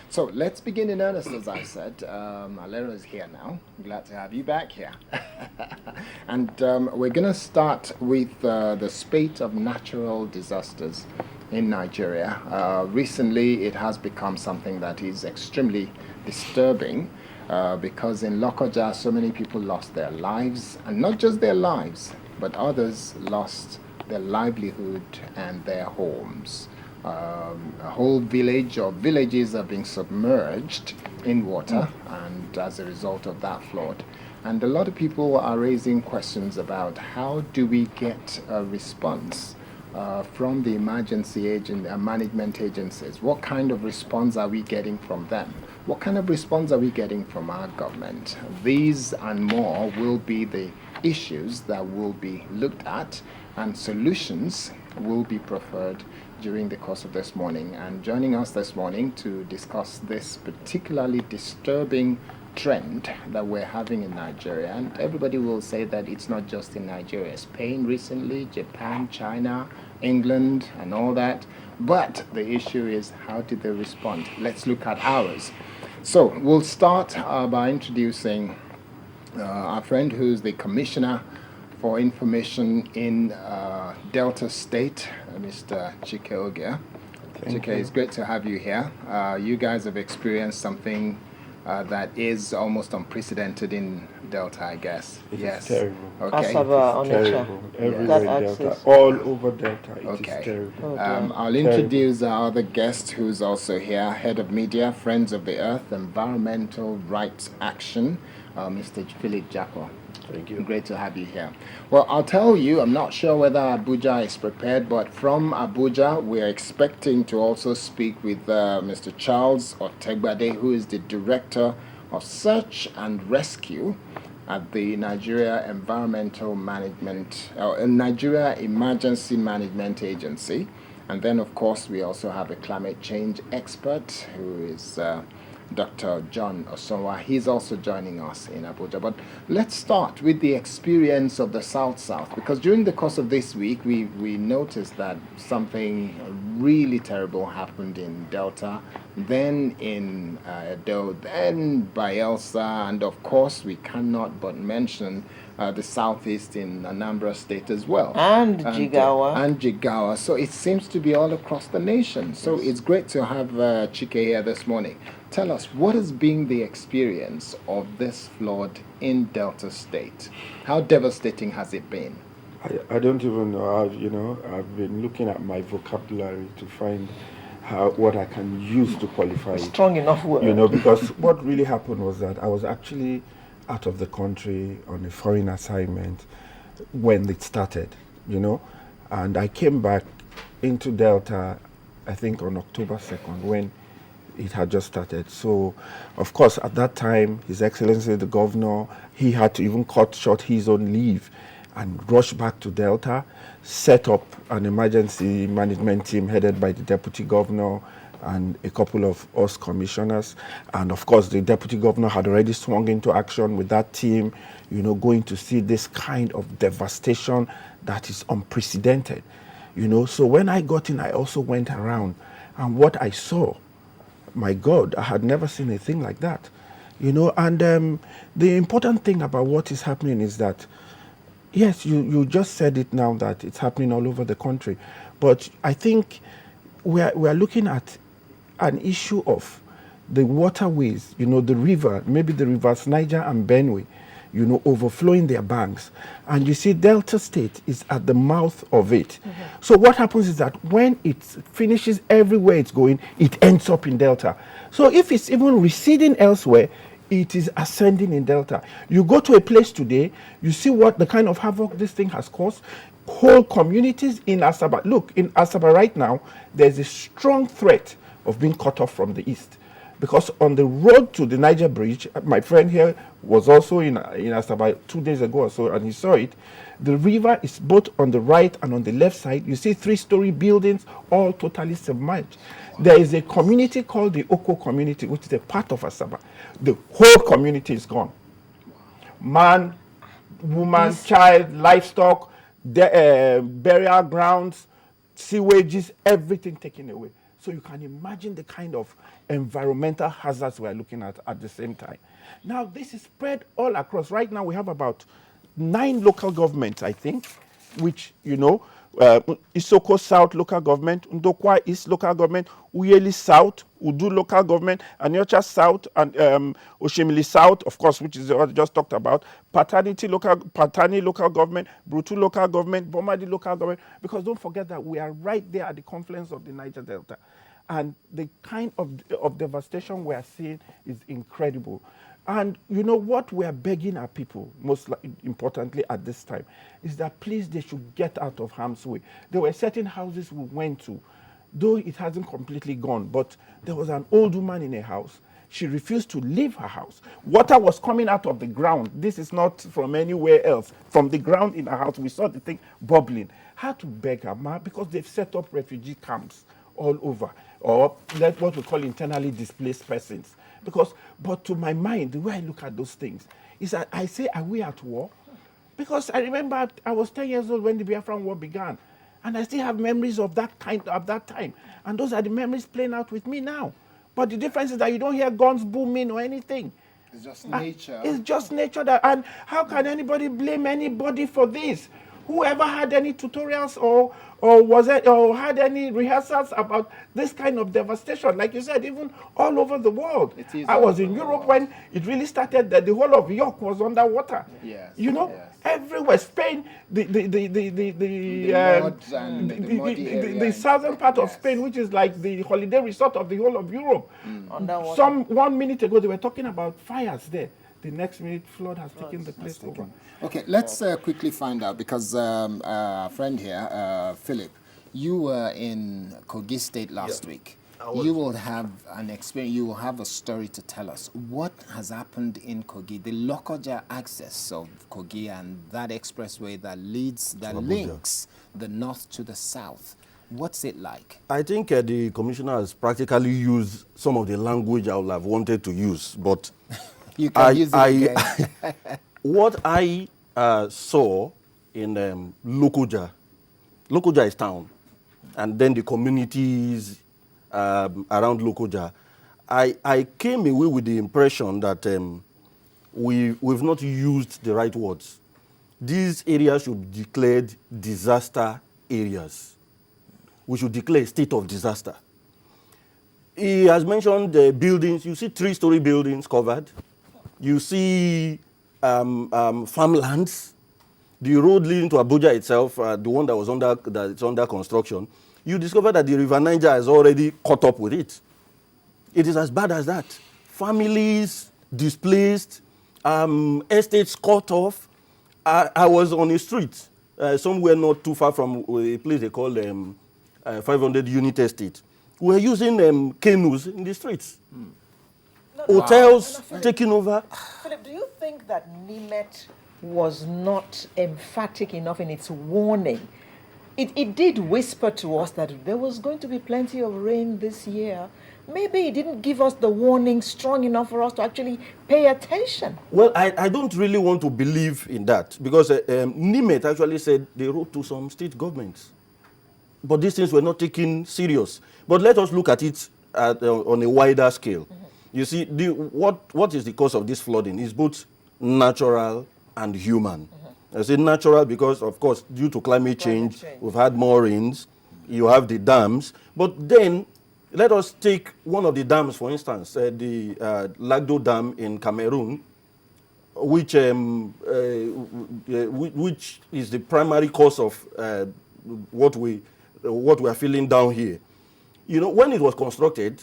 So let's begin in earnest, as I said. Alero is here now. Glad to have you back here. And we're going to start with the spate of natural disasters in Nigeria. Recently, it has become something that is extremely disturbing because in Lokoja, so many people lost their lives, and not just their lives, but others lost their livelihood and their homes. A whole village or villages are being submerged in water, and as a result of that flood. And a lot of people are raising questions about how do we get a response from the management agencies. What kind of response are we getting from them? What kind of response are we getting from our government? These and more will be the issues that will be looked at, and solutions will be preferred during the course of this morning. And joining us this morning to discuss this particularly disturbing trend that we're having in Nigeria, and everybody will say that it's not just in Nigeria. Spain recently, Japan, China, England, and all that. But the issue is, how did they respond? Let's look at ours. So we'll start by introducing our friend who's the Commissioner for Information in Delta State, Mr. Chike Ogia. Chike, it's great to have you here. You guys have experienced something that is almost unprecedented in Delta, I guess. Yes. Terrible. Okay. Terrible. Everywhere in Delta. All over Delta. It is terrible. I'll introduce our other guest who's also here, Head of Media, Friends of the Earth, Environmental Rights Action, Mr. Philip Jacko. Thank you. Great to have you here. Well, I'll tell you, I'm not sure whether Abuja is prepared, but from Abuja, we're expecting to also speak with Mr. Charles Otegbade, who is the Director of Search and Rescue at the Nigeria Nigeria Emergency Management Agency. And then, of course, we also have a climate change expert who is Dr. John Osonwa. He's also joining us in Abuja. But let's start with the experience of the South-South, because during the course of this week, we noticed that something really terrible happened in Delta, then in Edo, then Bayelsa, and of course, we cannot but mention the southeast in Anambra State as well. And Jigawa. So it seems to be all across the nation. So it's great to have Chike here this morning. Tell us, what has been the experience of this flood in Delta State? How devastating has it been? I don't even know. I've been looking at my vocabulary to find what I can use to qualify it. Strong enough word. Because what really happened was that I was actually out of the country on a foreign assignment when it started, and I came back into Delta, I think on October 2nd, when it had just started. So, of course, at that time, His Excellency the Governor, he had to even cut short his own leave and rush back to Delta, set up an emergency management team headed by the Deputy Governor and a couple of us commissioners. And of course, the Deputy Governor had already swung into action with that team, going to see this kind of devastation that is unprecedented. So when I got in, I also went around, and what I saw, my God, I had never seen a thing like that. And the important thing about what is happening is that, yes, you just said it now that it's happening all over the country. But I think we are looking at an issue of the waterways, the river, maybe the rivers Niger and Benue, overflowing their banks. And you see, Delta State is at the mouth of it. Mm-hmm. So what happens is that when it finishes everywhere it's going, it ends up in Delta. So if it's even receding elsewhere, it is ascending in Delta. You go to a place today, you see what the kind of havoc this thing has caused. Whole communities in Asaba. Look, in Asaba right now, there's a strong threat of being cut off from the east. Because on the road to the Niger Bridge, my friend here was also in Asaba 2 days ago or so, and he saw it. The river is both on the right and on the left side. You see 3-story buildings, all totally submerged. There is a community called the Oko community, which is a part of Asaba. The whole community is gone. Man, woman, child, livestock, burial grounds, sewages, everything taken away. So you can imagine the kind of environmental hazards we're looking at the same time. Now, this is spread all across. Right now, we have about 9 local governments, I think, which, Isoko South local government, Ndokwa East local government, Uyeli South, Udu local government, Anyocha South, and Oshimili South, of course, which is what I just talked about, Patani local government, Brutu local government, Bomadi local government, because don't forget that we are right there at the confluence of the Niger Delta. And the kind of devastation we are seeing is incredible. And you know what we are begging our people, most importantly at this time, is that please they should get out of harm's way. There were certain houses we went to, though it hasn't completely gone, but there was an old woman in a house. She refused to leave her house. Water was coming out of the ground. This is not from anywhere else. From the ground in her house, we saw the thing bubbling. Had to beg her, ma, because they've set up refugee camps all over, or what we call internally displaced persons. But to my mind, the way I look at those things is that I say, are we at war? Because I remember I was 10 years old when the Biafran War began, and I still have memories of that time. And those are the memories playing out with me now. But the difference is that you don't hear guns booming or anything. It's just nature. It's just nature. And how can anybody blame anybody for this? Whoever had any tutorials or had any rehearsals about this kind of devastation, like you said, even all over the world. I was in Europe when it really started that the whole of York was underwater. Yes. Everywhere. Spain, the southern part of Spain, which is like the holiday resort of the whole of Europe. Underwater. 1 minute ago, they were talking about fires there. The next minute, flood has taken the place over. Okay, let's quickly find out, because a friend here, Philip, you were in Kogi State last week. You will have an experience, you will have a story to tell us. What has happened in Kogi, the Lokoja access of Kogi and that expressway that links the north to the south? What's it like? I think the commissioner has practically used some of the language I would have wanted to use, but you can use it again. What I saw in Lokoja is town, and then the communities around Lokoja, I came away with the impression that we've not used the right words. These areas should be declared disaster areas. We should declare a state of disaster. He has mentioned the buildings. You see 3-story buildings covered. You see farmlands. The road leading to Abuja itself, the one that's under construction, you discover that the River Niger has already caught up with it. It is as bad as that. Families displaced, estates cut off. I was on a street somewhere not too far from a place they call 500 Unit Estate. We're using canoes in the streets. Hotels taking over. Philip, do you think that NEMET was not emphatic enough in its warning? It did whisper to us that there was going to be plenty of rain this year. Maybe it didn't give us the warning strong enough for us to actually pay attention. Well, I don't really want to believe in that, because NEMET actually said they wrote to some state governments. But these things were not taken serious. But let us look at it on a wider scale. You see, what is the cause of this flooding? It's both natural and human. I say natural because, of course, due to climate change, we've had more rains. You have the dams. But then, let us take one of the dams, for instance, the Lagdo Dam in Cameroon, which is the primary cause of what we are feeling down here. You know, when it was constructed,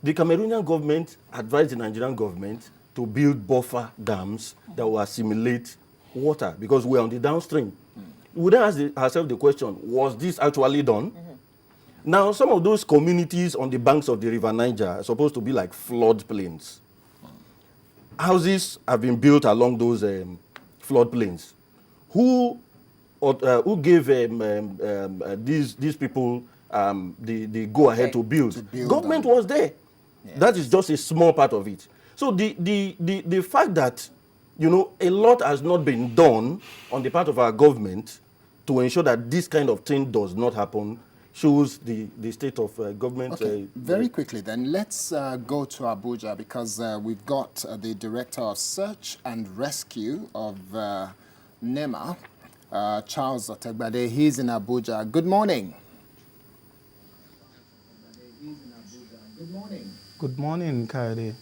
the Cameroonian government advised the Nigerian government to build buffer dams that will assimilate water, because we're on the downstream. We then ask ourselves the question, was this actually done? Now, some of those communities on the banks of the River Niger are supposed to be like floodplains. Houses have been built along those floodplains. Who gave these people the go-ahead to build? Government was there. Yes. That is just a small part of it. So the fact that, you know, a lot has not been done on the part of our government to ensure that this kind of thing does not happen shows the state of government. Okay, very quickly then, let's go to Abuja because we've got the Director of Search and Rescue of NEMA, Charles Otegbade. He's in Abuja. Good morning. Good morning. Good morning, Kayode.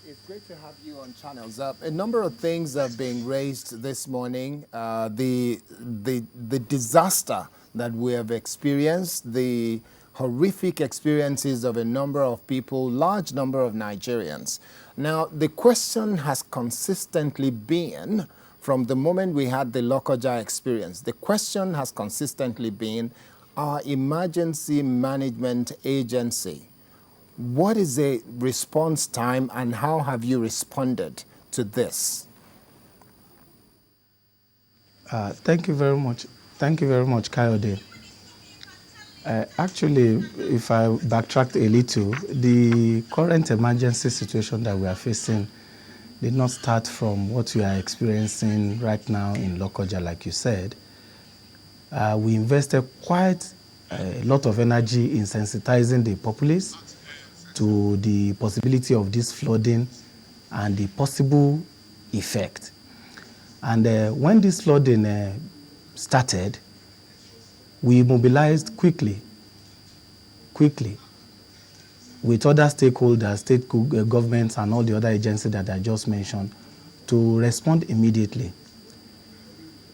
It's great to have you on Channels Up. A number of things have been raised this morning. The disaster that we have experienced, the horrific experiences of a number of people, large number of Nigerians. Now, the question has consistently been, from the moment we had the Lokoja experience, the question has consistently been, our emergency management agency, what is the response time and how have you responded to this? Thank you very much. Thank you very much, Kayode. Actually, if I backtrack a little, the current emergency situation that we are facing did not start from what we are experiencing right now in Lokoja, like you said. We invested quite a lot of energy in sensitizing the populace to the possibility of this flooding and the possible effect. And when this flooding started, we mobilized quickly with other stakeholders, state governments and all the other agencies that I just mentioned to respond immediately.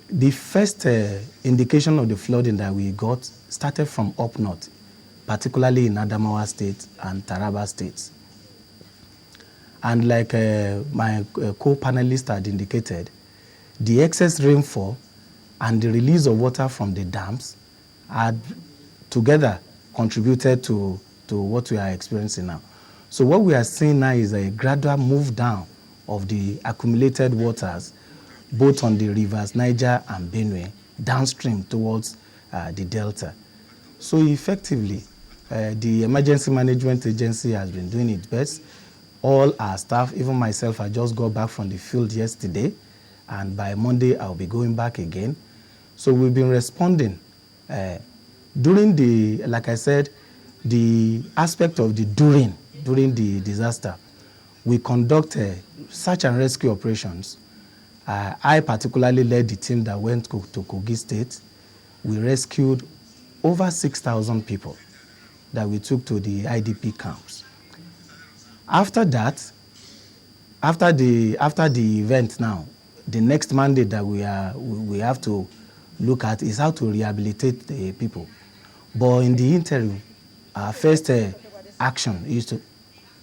The first indication of the flooding that we got started from up north, particularly in Adamawa State and Taraba States. And like my co-panelist had indicated, the excess rainfall and the release of water from the dams had together contributed to what we are experiencing now. So what we are seeing now is a gradual move down of the accumulated waters, both on the rivers Niger and Benue, downstream towards the Delta. So effectively, the Emergency Management Agency has been doing its best. All our staff, even myself, I just got back from the field yesterday, and by Monday I'll be going back again. So we've been responding. During the, like I said, the aspect of the during the disaster, we conduct search and rescue operations. I particularly led the team that went to Kogi State. We rescued over 6,000 people that we took to the IDP camps. After that, after the event now, the next mandate that we have to look at is how to rehabilitate the people. But in the interim, our first action is to